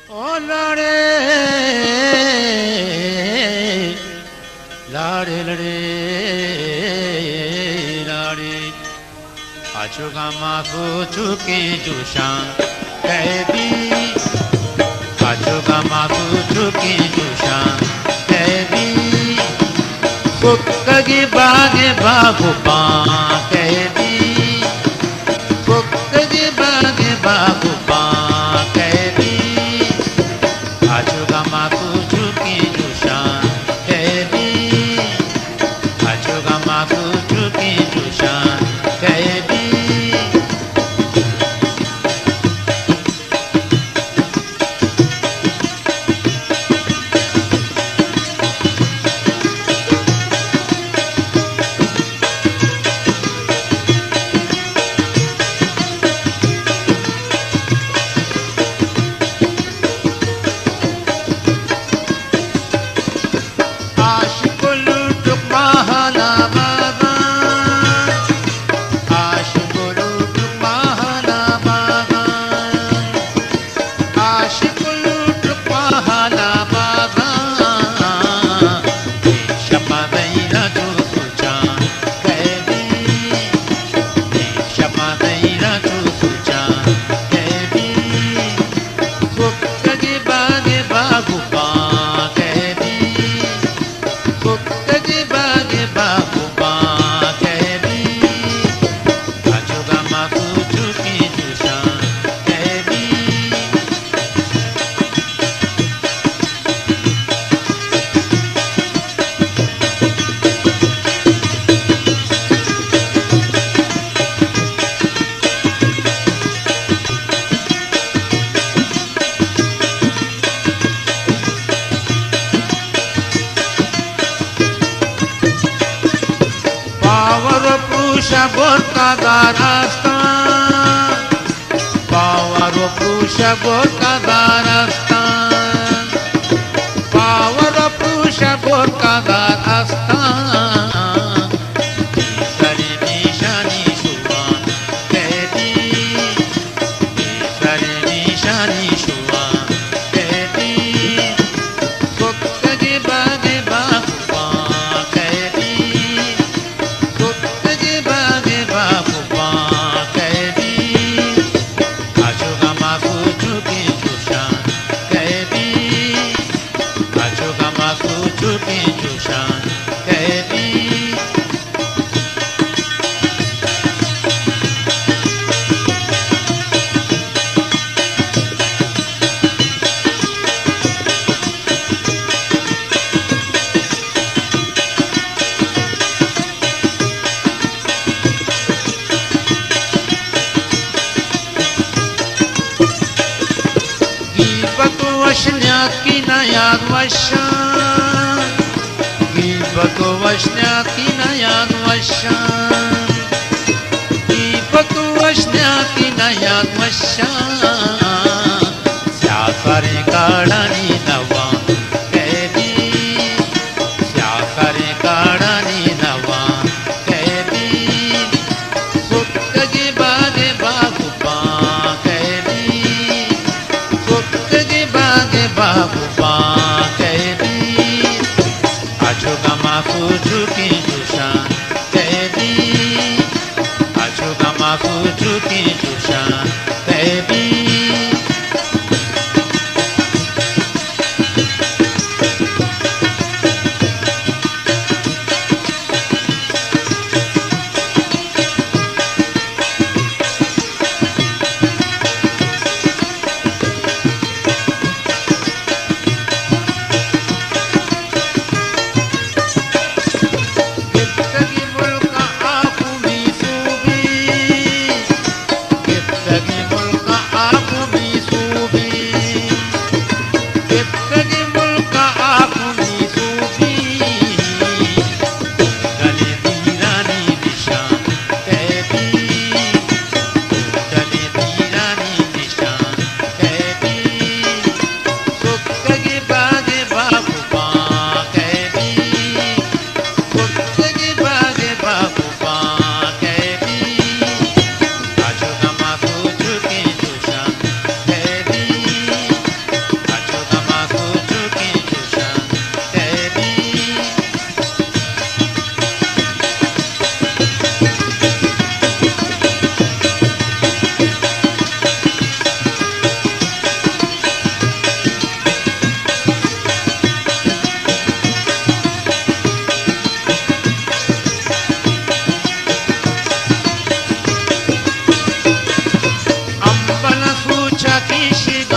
ओ लाड़े लाड़े लड़े लाड़े आचो गामा को चुके जुशा कैदी आचो गामा को चुके जुशा कैदी कुक्कगी बागे बागु पा कैदी कुक्कगी बागे बागु पा कैदी आचो गामा को चुके जुशा कैदी आचो गामा को चुके जुशा कैदी Power pusha gorka darastan Power pusha gorka darastan Sari nishani shuva kedi Sari nishani shuva kedi Kukkagi bage bakupa kedi Kukkagi bage bakupa kedi Acho gama kuchuki chusha kedi Acho gama kuchuki chusha kedi Вошняки на яд ваща, гибато вошняки на яд ваща, гибато вошняки на яд ваща, сякаре кадани нава кеди, сякаре кадани нава кеди, कुक्कगी बागे बागुपा कedi, कुक्कगी बागे बागुपा कedi, आचो gamma कुचुकी जुशा कedi, आचो gamma कुचुकी जुशा कedi ऋषि